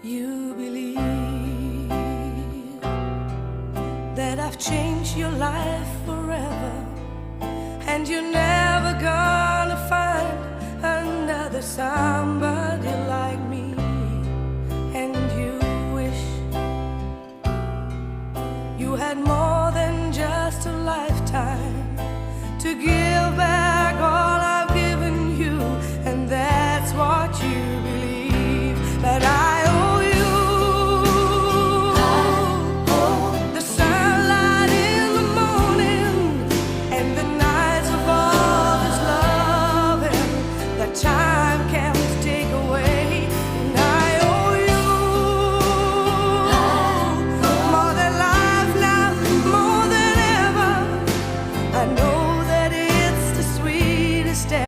you believe that I've changed your life forever, and you never